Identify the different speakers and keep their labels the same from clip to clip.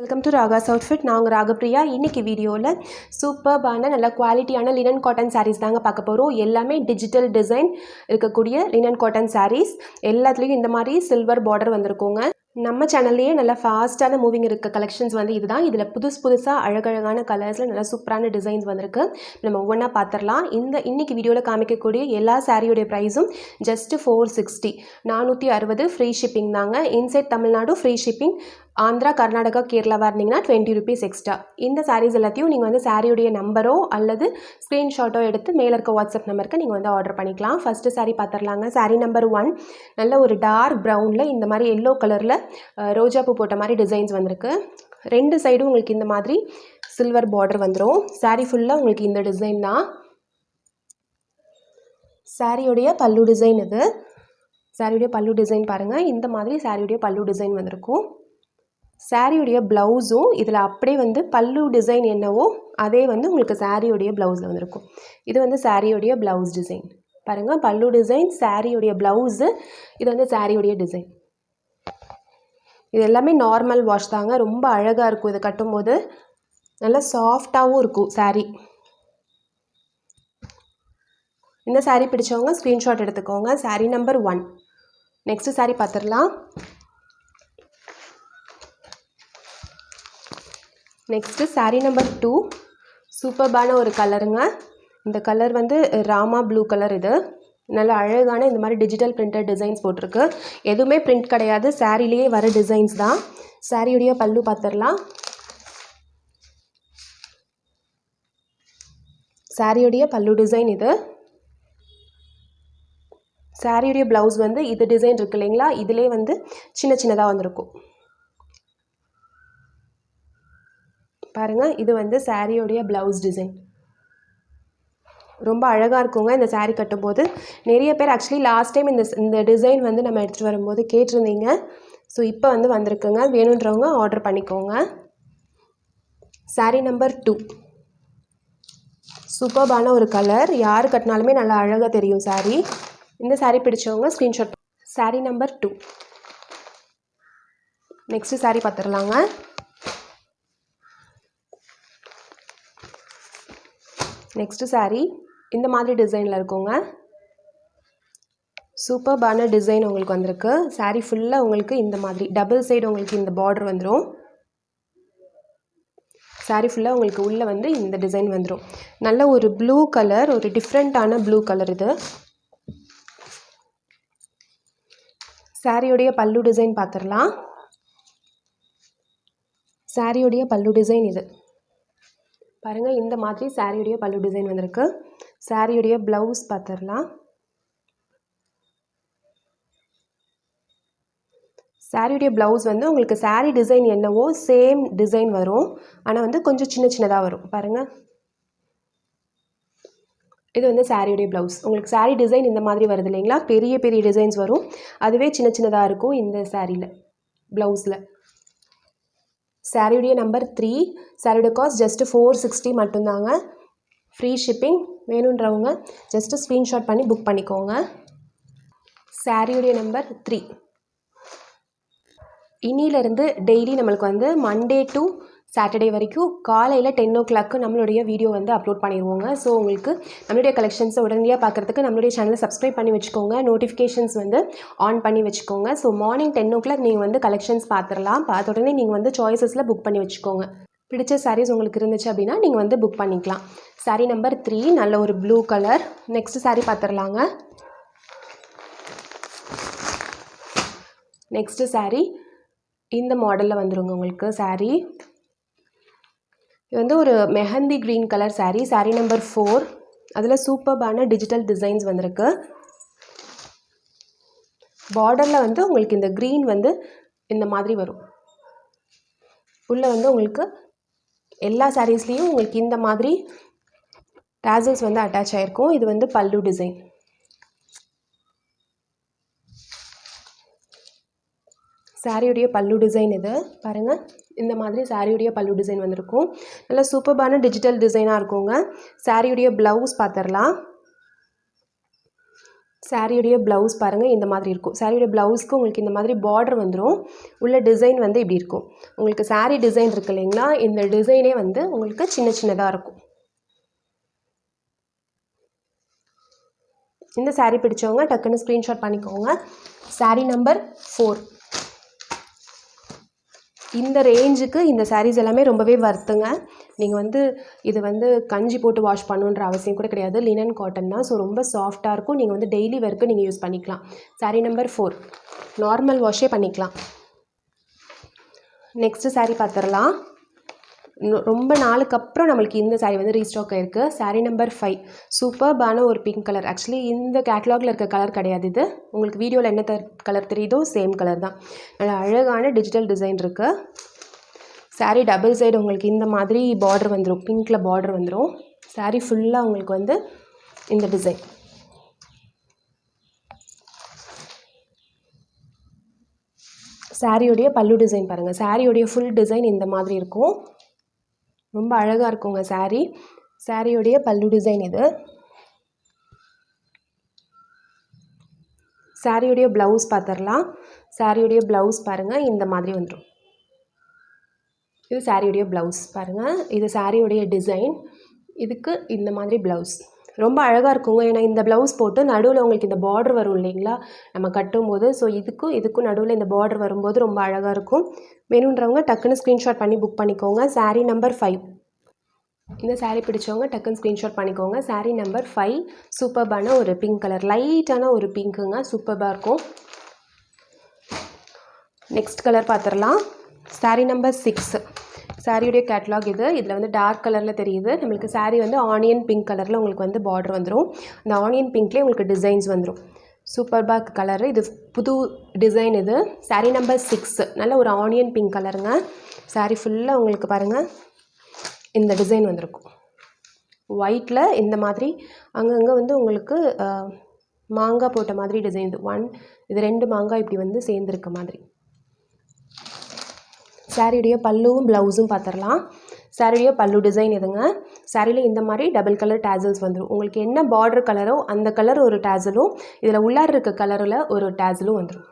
Speaker 1: Welcome to Raga's outfit. நான் உங்கள் ராகப்பிரியா. இன்றைக்கி வீடியோவில் சூப்பர்பான நல்ல குவாலிட்டியான லினன் காட்டன் சாரீஸ் தாங்க பார்க்க போகிறோம். எல்லாமே டிஜிட்டல் டிசைன் இருக்கக்கூடிய லினன் காட்டன் சாரீஸ். எல்லாத்துலேயும் இந்த மாதிரி சில்வர் பார்டர் வந்திருக்கோங்க. நம்ம சேனல்லையே நல்லா ஃபாஸ்ட்டான மூவிங் இருக்க கலெக்ஷன்ஸ் வந்து இதுதான். இதில் புதுசாக அழகழகான கலர்ஸில் நல்லா சூப்பரான டிசைன்ஸ் வந்திருக்கு. நம்ம ஒவ்வொன்றா பார்த்துடலாம். இன்றைக்கி வீடியோவில் காமிக்கக்கூடிய எல்லா சாரியோடைய ப்ரைஸும் ஜஸ்ட் 460, 460 ஃப்ரீ ஷிப்பிங் தாங்க. Inside Tamil Nadu free shipping. Andhra, Karnataka, கேரளாவாக இருந்தீங்கன்னா 20 rupees எக்ஸ்ட்ரா. இந்த சாரீஸ் எல்லாத்தையும் நீங்கள் வந்து சாரியுடைய நம்பரோ அல்லது ஸ்க்ரீன்ஷாட்டோ எடுத்து மேலே இருக்க வாட்ஸ்அப் நம்பருக்கு நீங்கள் வந்து ஆர்டர் பண்ணிக்கலாம். ஃபஸ்ட்டு சாரீ பார்த்துடலாங்க. சாரீ நம்பர் 1 நல்ல ஒரு டார்க் ப்ரௌனில் இந்த மாதிரி எல்லோ கலரில் ரோஜாப்பூ போட்ட மாதிரி டிசைன்ஸ் வந்திருக்கு. ரெண்டு சைடும் உங்களுக்கு இந்த மாதிரி சில்வர் பார்டர் வந்துடும். சாரீ ஃபுல்லாக உங்களுக்கு இந்த டிசைன் தான். சாரியுடைய பல்லு டிசைன் இது. சாரியுடைய பல்லு டிசைன் பாருங்கள். இந்த மாதிரி சாரியுடைய பல்லு டிசைன் வந்திருக்கும். சாரியுடைய ப்ளவுஸும் இதில் அப்படியே வந்து பல்லு டிசைன் என்னவோ அதே வந்து உங்களுக்கு சாரியுடைய ப்ளவுஸில் வந்திருக்கும். இது வந்து சாரியுடைய ப்ளவுஸ் டிசைன் பாருங்கள். பல்லு டிசைன், சாரியுடைய ப்ளவுஸு, இது வந்து சாரியுடைய டிசைன். இது எல்லாமே நார்மல் வாஷ் தாங்க. ரொம்ப அழகாக இருக்கும். இதை கட்டும்போது நல்லா சாஃப்டாகவும் இருக்கும் சாரீ. இந்த சாரீ பிடிச்சவங்க ஸ்க்ரீன்ஷாட் எடுத்துக்கோங்க. சாரீ நம்பர் 1. நெக்ஸ்ட்டு சாரீ பார்த்துடலாம். நெக்ஸ்ட்டு சாரீ நம்பர் 2 சூப்பர்பான ஒரு கலருங்க. இந்த கலர் வந்து ராமா ப்ளூ கலர். இது நல்ல அழகான இந்த மாதிரி டிஜிட்டல் பிரிண்டட் டிசைன்ஸ் போட்டிருக்கு. எதுவுமே பிரிண்ட் கிடையாது, சாரிலேயே வர டிசைன்ஸ் தான். சாரியுடைய பல்லு பார்த்துடலாம். சாரியுடைய பல்லு டிசைன் இது. சாரியுடைய ப்ளவுஸ் வந்து இது டிசைன் இருக்கு இல்லைங்களா, இதிலே வந்து சின்னதாக வந்திருக்கும் பாருங்கள். இது வந்து சாரியுடைய ப்ளவுஸ் டிசைன். ரொம்ப அழகாக இருக்குங்க இந்த சாரீ கட்டும்போது. நிறைய பேர் ஆக்சுவலி லாஸ்ட் டைம் இந்த டிசைன் வந்து நம்ம எடுத்துகிட்டு வரும்போது கேட்டிருந்தீங்க. ஸோ இப்போ வந்து வந்திருக்குங்க. வேணுன்றவங்க ஆர்டர் பண்ணிக்கோங்க. சாரீ நம்பர் 2 சூப்பர்பான ஒரு கலர். யார் கட்டினாலுமே நல்லா அழகாக தெரியும் சாரீ. இந்த சாரீ பிடிச்சவங்க screenshot. Sari number 2. Next sari பார்த்துடலாங்க. நெக்ஸ்ட்டு சாரீ இந்த மாதிரி டிசைனில் இருக்குங்க. சூப்பர்பான டிசைன் உங்களுக்கு வந்திருக்கு. சாரீ ஃபுல்லாக உங்களுக்கு இந்த மாதிரி டபுள் சைடு உங்களுக்கு இந்த பார்டர் வந்துடும். சாரீ ஃபுல்லாக உங்களுக்கு உள்ளே வந்து இந்த டிசைன் வந்துடும். நல்ல ஒரு ப்ளூ கலர், ஒரு டிஃப்ரெண்ட்டான ப்ளூ கலர் இது. சாரியுடைய பல்லு டிசைன் பார்த்துடலாம். சாரியுடைய பல்லு டிசைன் இது பாருங்கள். இந்த மாதிரி சாரியுடைய பல்லு டிசைன் வந்திருக்கு. சாரியுடைய ப்ளவுஸ் பார்த்துடலாம். சாரியுடைய ப்ளவுஸ் வந்து உங்களுக்கு சாரீ டிசைன் என்னவோ சேம் டிசைன் வரும். ஆனால் வந்து கொஞ்சம் சின்னதாக வரும் பாருங்கள். இது வந்து சாரியுடைய ப்ளவுஸ். உங்களுக்கு சாரீ டிசைன் இந்த மாதிரி வருது இல்லைங்களா, பெரிய டிசைன்ஸ் வரும். அதுவே சின்னதாக இருக்கும் இந்த சாரியில் ப்ளவுஸில். சாரியுடைய நம்பர் 3. சாரியோட காஸ்ட் ஜஸ்ட் 460 மட்டும்தாங்க. Free shipping. வேணுன்றவங்க ஜஸ்ட்டு ஸ்க்ரீன்ஷாட் பண்ணி புக் பண்ணிக்கோங்க. சாரியுடைய நம்பர் 3. இன்னிலேருந்து டெய்லி நம்மளுக்கு வந்து மண்டே டு சாட்டர்டே வரைக்கும் காலையில் 10 o'clock நம்மளுடைய வீடியோ வந்து அப்லோட் பண்ணிடுவோங்க. ஸோ உங்களுக்கு நம்மளுடைய கலெக்ஷன்ஸை உடனடியாக பார்க்குறதுக்கு நம்மளுடைய சேனலை சப்ஸ்கிரைப் பண்ணி வச்சுக்கோங்க. நோட்டிஃபிகேஷன்ஸ் வந்து ஆன் பண்ணி வச்சுக்கோங்க. ஸோ மார்னிங் 10 o'clock நீங்கள் வந்து கலெக்ஷன்ஸ் பார்த்துடலாம். பார்த்த உடனே நீங்கள் வந்து சாய்ஸஸில் புக் பண்ணி வச்சுக்கோங்க. பிடிச்ச சாரீஸ் உங்களுக்கு இருந்துச்சு அப்படின்னா நீங்கள் வந்து புக் பண்ணிக்கலாம். சாரீ நம்பர் 3 நல்ல ஒரு ப்ளூ கலர். நெக்ஸ்ட் சாரீ பார்த்துடலாங்க. நெக்ஸ்ட்டு சாரீ இந்த மாடலில் வந்துடுங்க உங்களுக்கு. சாரீ இது வந்து ஒரு mehndi green colour sari. Sari number 4. அதில் சூப்பர்பான டிஜிட்டல் டிசைன்ஸ் வந்திருக்கு. பார்டரில் வந்து உங்களுக்கு இந்த க்ரீன் வந்து இந்த மாதிரி வரும். உள்ளே வந்து உங்களுக்கு எல்லா சாரீஸ்லேயும் உங்களுக்கு இந்த மாதிரி டாசல்ஸ் வந்து அட்டாச் ஆகிருக்கும். இது வந்து பல்லு டிசைன். சாரியுடைய பல்லு டிசைன் இது பாருங்கள். இந்த மாதிரி சாரியுடைய பல்லு டிசைன் வந்திருக்கும். நல்ல சூப்பர்பான டிஜிட்டல் டிசைனாக இருக்குங்க. சாரியுடைய ப்ளவுஸ் பார்த்துடலாம். சாரியுடைய ப்ளவுஸ் பாருங்கள் இந்த மாதிரி இருக்கும். சாரியுடைய ப்ளவுஸ்க்கு உங்களுக்கு இந்த மாதிரி பார்டர் வந்துடும். உள்ள டிசைன் வந்து இப்படி இருக்கும். உங்களுக்கு சாரீ டிசைன் இருக்குது இல்லைங்களா, இந்த டிசைனே வந்து உங்களுக்கு சின்ன சின்னதாக இருக்கும். இந்த சாரீ பிடிச்சவங்க டக்குன்னு ஸ்க்ரீன்ஷாட் பண்ணிக்கோங்க. சாரீ நம்பர் 4. இந்த ரேஞ்சுக்கு இந்த சாரீஸ் எல்லாமே ரொம்பவே வர்த்துங்க. நீங்கள் வந்து இது வந்து கஞ்சி போட்டு வாஷ் பண்ணுன்ற அவசியம் கூட கிடையாது. லினன் காட்டன் தான். ஸோ ரொம்ப சாஃப்டாக இருக்கும். நீங்கள் வந்து டெய்லி வேர்க்கு நீங்கள் யூஸ் பண்ணிக்கலாம். சாரீ நம்பர் 4 நார்மல் வாஷே பண்ணிக்கலாம். நெக்ஸ்ட்டு சாரீ பார்த்துடலாம். ரொம்ப நாளுக்கு அப்புறம் நம்மளுக்கு இந்த சாரீ வந்து ரீஸ்டாக் ஆகிருக்கு. சாரீ நம்பர் 5 சூப்பர்பான ஒரு பிங்க் கலர். ஆக்சுவலி இந்த கேட்லாகில் இருக்க கலர் கிடையாது இது. உங்களுக்கு வீடியோவில் என்ன கலர் தெரியுதோ சேம் கலர் தான். நல்லா அழகான டிஜிட்டல் டிசைன் இருக்குது. சாரீ டபுள் சைடு உங்களுக்கு இந்த மாதிரி பார்டர் வந்துடும். பிங்க்கில் பார்டர் வந்துடும். சாரீ ஃபுல்லாக உங்களுக்கு வந்து இந்த டிசைன். சாரியுடைய பல்லு டிசைன் பாருங்கள். சாரியுடைய ஃபுல் டிசைன் இந்த மாதிரி இருக்கும். ரொம்ப அழகாக இருக்குங்க சாரீ. சாரியுடைய பல்லு டிசைன் இது. சாரியுடைய ப்ளவுஸ் பார்த்துடலாம். சாரியுடைய ப்ளவுஸ் பாருங்கள் இந்த மாதிரி வந்துடும். இது சாரியுடைய ப்ளவுஸ் பாருங்கள். இது சாரியுடைய டிசைன். இதுக்கு இந்த மாதிரி ப்ளவுஸ் ரொம்ப அழகாக இருக்குங்க. ஏன்னா இந்த ப்ளவுஸ் போட்டு நடுவில் உங்களுக்கு இந்த பார்டர் வரும் இல்லைங்களா நம்ம கட்டும்போது. ஸோ இதுக்கும் நடுவில் இந்த பார்டர் வரும்போது ரொம்ப அழகாக இருக்கும். வேணுன்றவங்க டக்குன்னு ஸ்க்ரீன்ஷாட் பண்ணி புக் பண்ணிக்கோங்க. சாரீ நம்பர் 5. இந்த சாரீ பிடிச்சவங்க டக்குன்னு ஸ்க்ரீன்ஷாட் பண்ணிக்கோங்க. சாரீ நம்பர் 5 சூப்பர்பான ஒரு பிங்க் கலர். லைட்டான ஒரு பிங்க்குங்க. சூப்பர்பாக இருக்கும். நெக்ஸ்ட் கலர் பார்த்துடலாம். சாரீ நம்பர் 6 சாரியுடைய கேட்லாக் இது. இதில் வந்து டார்க் கலரில் தெரியுது. நம்மளுக்கு சாரீ வந்து ஆனியன் பிங்க் கலரில் உங்களுக்கு வந்து பார்டர் வந்துடும். அந்த ஆனியன் பிங்க்லேயே உங்களுக்கு டிசைன்ஸ் வந்துடும். சூப்பர்பாக் கலரு. இது புது டிசைன் இது. சாரீ நம்பர் 6 நல்ல ஒரு ஆனியன் பிங்க் கலருங்க. சாரீ ஃபுல்லாக உங்களுக்கு பாருங்கள் இந்த டிசைன் வந்திருக்கும். ஒயிட்டில் இந்த மாதிரி அங்கங்கே வந்து உங்களுக்கு மாங்காய் போட்ட மாதிரி டிசைன். இது 2 மாங்காய் இப்படி வந்து சேர்ந்துருக்க மாதிரி. சாரியுடைய பல்லுவும் ப்ளவுஸும் பார்த்துடலாம். சாரியுடைய பல்லு டிசைன் இதுங்க. சாரியில் இந்த மாதிரி டபுள் கலர் டேசல்ஸ் வந்துடும். உங்களுக்கு என்ன பார்டர் கலரோ அந்த கலர் ஒரு டேசலும், இதில் உள்ளார இருக்க கலரில் ஒரு டேசலும் வந்துடும்.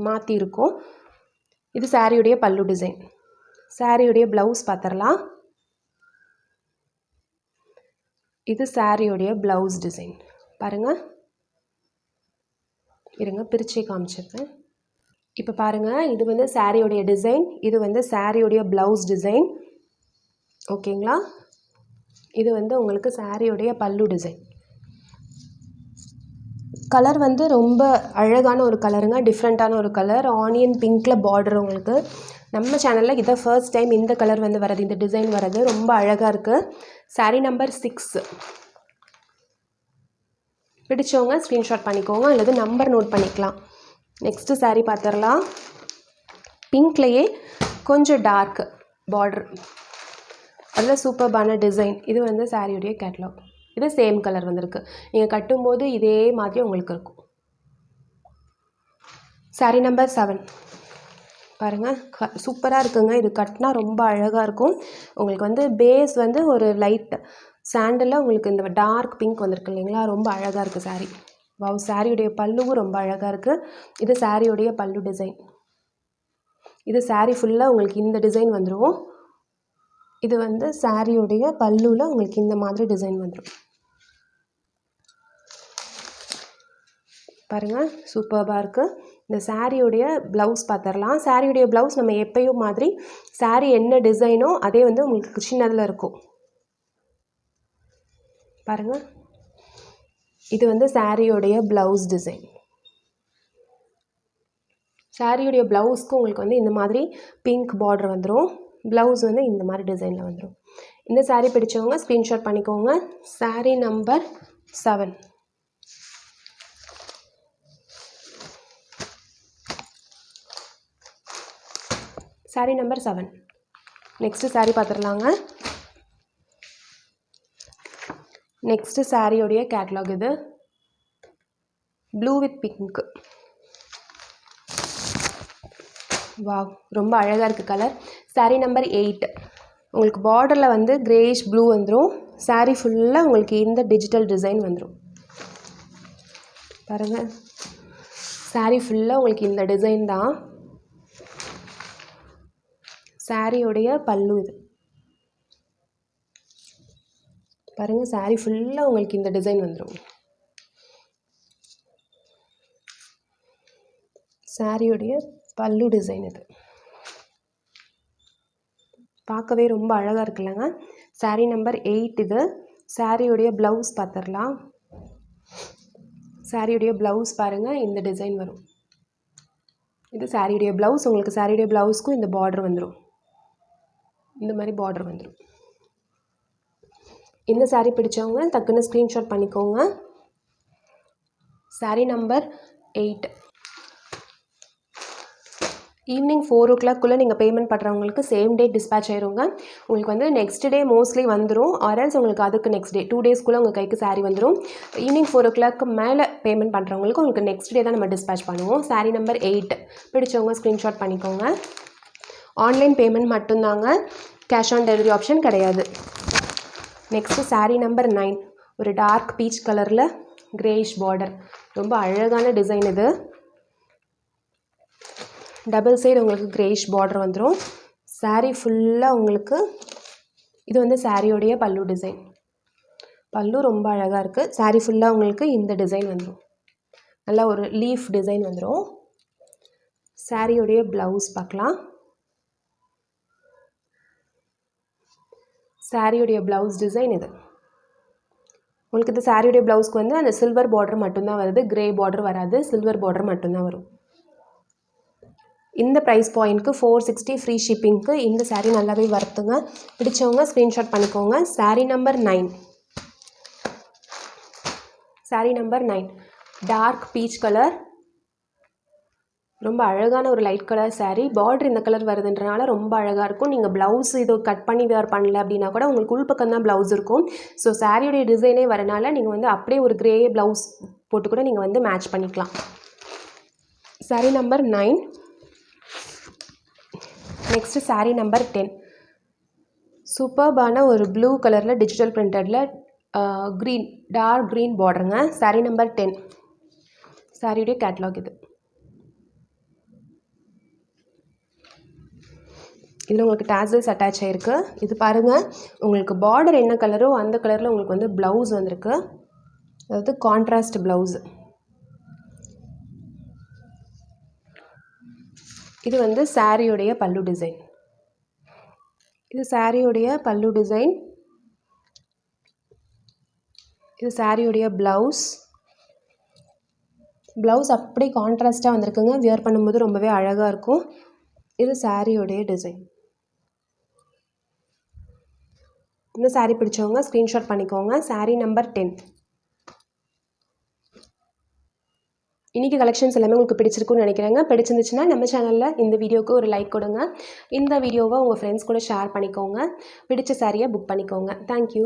Speaker 1: மாற்றி இருக்கும். இது சாரியுடைய பல்லு டிசைன். சாரியுடைய ப்ளவுஸ் பார்த்துடலாம். இது சாரியுடைய ப்ளவுஸ் டிசைன் பாருங்கள். இருங்க பிரிச்சே காமிச்சிருக்கேன். இப்போ பாருங்கள், இது வந்து சாரியோடைய டிசைன். இது வந்து சாரியோடைய ப்ளவுஸ் டிசைன். ஓகேங்களா. இது வந்து உங்களுக்கு சாரியோடைய பல்லு டிசைன். கலர் வந்து ரொம்ப அழகான ஒரு கலருங்க. டிஃப்ரெண்ட்டான ஒரு கலர். ஆனியன் பிங்க்கில் பார்டர். உங்களுக்கு நம்ம சேனலில் இதை ஃபர்ஸ்ட் டைம் இந்த கலர் வந்து வரது, இந்த டிசைன் வரது ரொம்ப அழகாக இருக்குது. சாரீ நம்பர் 6 பிடிச்சவங்க ஸ்க்ரீன்ஷாட் பண்ணிக்கோங்க அல்லது நம்பர் நோட் பண்ணிக்கலாம். நெக்ஸ்ட்டு சாரீ பார்த்துடலாம். பிங்க்லேயே கொஞ்சம் டார்க் பார்டர், அதில் சூப்பர்பான டிசைன். இது வந்து சாரியுடைய கேட்லாக். இது சேம் கலர் வந்திருக்கு. நீங்கள் கட்டும்போது இதே மாதிரி உங்களுக்கு இருக்கும். சாரீ நம்பர் 7 பாருங்கள். சூப்பராக இருக்குங்க. இது கட்டினா ரொம்ப அழகாக இருக்கும். உங்களுக்கு வந்து பேஸ் வந்து ஒரு லைட் சாண்டலில் உங்களுக்கு இந்த டார்க் பிங்க் வந்திருக்கு இல்லைங்களா, ரொம்ப அழகாக இருக்குது சாரீ. வாவ். சாரியுடைய பல்லுவும் ரொம்ப அழகாக இருக்குது. இது சாரியுடைய பல்லு டிசைன். இது சாரீ ஃபுல்லாக உங்களுக்கு இந்த டிசைன் வந்துடும். இது வந்து சாரியுடைய பல்லுவில் உங்களுக்கு இந்த மாதிரி டிசைன் வந்துடும். பாருங்கள் சூப்பராக இருக்குது. இந்த சாரியுடைய ப்ளவுஸ் பார்த்துடலாம். சாரியுடைய ப்ளவுஸ் நம்ம எப்பயும் மாதிரி சாரீ என்ன டிசைனோ அதே வந்து உங்களுக்கு சின்னதில் இருக்கும். பாருங்கள், இது வந்து சாரியுடைய ப்ளவுஸ் டிசைன். சாரியுடைய ப்ளவுஸ்க்கு உங்களுக்கு வந்து இந்த மாதிரி பிங்க் பார்டர் வந்துடும். ப்ளவுஸ் வந்து இந்த மாதிரி டிசைனில் வந்துடும். இந்த சாரீ பிடிச்சவங்க ஸ்க்ரீன்ஷாட் பண்ணிக்கோங்க. Sari number 7 sari number 7. Next sari பார்த்துடலாங்க. நெக்ஸ்ட்டு சாரியோடைய கேட்லாக் இது. Blue with pink. வாவ், ரொம்ப அழகாக இருக்குது கலர். சாரீ நம்பர் 8 உங்களுக்கு பார்டரில் வந்து கிரேஷ் ப்ளூ வந்துடும். சாரீ ஃபுல்லாக உங்களுக்கு இந்த டிஜிட்டல் டிசைன் வந்துடும். பாருங்கள், சாரீ ஃபுல்லாக உங்களுக்கு இந்த டிசைன் தான். சாரியோடைய பல்லு இது பாருங்கள். சாரீ ஃபுல்லாக உங்களுக்கு இந்த டிசைன் வந்துடும். சாரியோடைய பல்லு டிசைன் இது பார்க்கவே ரொம்ப அழகாக இருக்குல்லங்க. சாரீ நம்பர் 8 இது. சாரியோடைய ப்ளவுஸ் பார்த்துடலாம். சாரியுடைய ப்ளவுஸ் பாருங்கள், இந்த டிசைன் வரும். இது சாரியுடைய ப்ளவுஸ். உங்களுக்கு சாரியுடைய ப்ளவுஸ்க்கும் இந்த பார்டர் வந்துடும். இந்த மாதிரி பார்டர் வந்துடும். இந்த சாரீ பிடிச்சவங்க டக்குன்னு ஸ்க்ரீன்ஷாட் பண்ணிக்கோங்க. சாரீ நம்பர் 8. ஈவினிங் 4 o'clock நீங்கள் பேமெண்ட் பண்ணுறவங்களுக்கு சேம் டே டிஸ்பேச் ஆயிருங்க. உங்களுக்கு வந்து நெக்ஸ்ட் டே மோஸ்ட்லி வந்துடும். ஆர்எல்ஸ் உங்களுக்கு அதுக்கு நெக்ஸ்ட் டே 2 daysக்குள்ளே உங்கள் கைக்கு சாரீ வந்துடும். ஈவினிங் 4 o'clock மேலே பேமெண்ட் பண்ணுறவங்களுக்கு உங்களுக்கு நெக்ஸ்ட் டே தான் நம்ம டிஸ்பேச் பண்ணுவோம். சாரீ நம்பர் 8 பிடிச்சவங்க ஸ்க்ரீன்ஷாட் பண்ணிக்கோங்க. ஆன்லைன் பேமெண்ட் மட்டும்தாங்க, கேஷ் ஆன் டெலிவரி ஆப்ஷன் கிடையாது. Next sari number 9. ஒரு டார்க் பீச் கலரில் கிரேயிஷ் பார்டர், ரொம்ப அழகான டிசைன் இது. டபுள் சைடு உங்களுக்கு கிரேயிஷ் பார்டர் வந்துடும். சாரீ ஃபுல்லாக உங்களுக்கு இது வந்து சாரியோடைய பல்லு டிசைன். பல்லு ரொம்ப அழகாக இருக்குது. சாரீ ஃபுல்லாக உங்களுக்கு இந்த டிசைன் வந்துடும். நல்லா ஒரு லீஃப் டிசைன் வந்துடும். சாரியோடைய ப்ளவுஸ் பார்க்கலாம். சாரியோடைய ப்ளவுஸ் டிசைன் இது. உங்களுக்கு இந்த சாரியோடைய ப்ளவுஸ்க்கு வந்து அந்த சில்வர் பார்டர் மட்டும்தான் வருது, கிரே பார்டர் வராது, சில்வர் பார்டர் மட்டும்தான் வரும். இந்த ப்ரைஸ் பாயிண்ட்க்கு 460 ஃப்ரீ ஷிப்பிங்க்கு இந்த சாரீ நல்லாவே வருத்துங்க. பிடிச்சவங்க ஸ்க்ரீன்ஷாட் பண்ணிக்கோங்க. Sari number 9. Sari number 9 dark peach colour, ரொம்ப அழகான ஒரு லைட் கலர் சாரீ. பார்டர் இந்த கலர் வருதுன்றனால ரொம்ப அழகாக இருக்கும். நீங்கள் ப்ளவுஸ் இது கட் பண்ணி வேர் பண்ணல அப்படின்னா கூட உங்களுக்கு உள்பக்கம் தான் ப்ளவுஸ் இருக்கும். ஸோ சாரியோடைய டிசைனே வரனால நீங்கள் வந்து அப்படியே ஒரு கிரே ப்ளவுஸ் போட்டு கூட நீங்கள் வந்து மேட்ச் பண்ணிக்கலாம். Sari number 9. Next sari number 10. சூப்பர்பான ஒரு ப்ளூ கலரில் டிஜிட்டல் பிரிண்டடில் க்ரீன், டார்க் க்ரீன் பார்டருங்க. சாரீ நம்பர் 10. சாரியுடைய கேட்லாக் இது. இதில் உங்களுக்கு டாசல்ஸ் அட்டாச் ஆகிருக்கு. இது பாருங்கள், உங்களுக்கு பார்டர் என்ன கலரோ அந்த கலரில் உங்களுக்கு வந்து ப்ளவுஸ் வந்திருக்கு. அதாவது கான்ட்ராஸ்ட் ப்ளவுஸ். இது வந்து சாரியுடைய பல்லு டிசைன். இது சாரியுடைய பல்லு டிசைன். இது சாரியுடைய ப்ளவுஸ். ப்ளவுஸ் அப்படியே கான்ட்ராஸ்ட்டாக வந்திருக்குங்க. வியர் பண்ணும்போது ரொம்பவே அழகாக இருக்கும். இது சாரியுடைய டிசைன். இந்த சாரீ பிடிச்சவங்க ஸ்க்ரீன்ஷாட் பண்ணிக்கோங்க. சாரீ நம்பர் 10. இன்றைக்கி கலெக்ஷன்ஸ் எல்லாமே உங்களுக்கு பிடிச்சிருக்குன்னு நினைக்கிறேங்க. பிடிச்சிருந்துச்சுன்னா நம்ம சேனலில் இந்த வீடியோவுக்கு ஒரு லைக் கொடுங்க. இந்த வீடியோவை உங்கள் ஃப்ரெண்ட்ஸ் கூட ஷேர் பண்ணிக்கோங்க. பிடிச்ச சாரியை புக் பண்ணிக்கோங்க. தேங்க்யூ.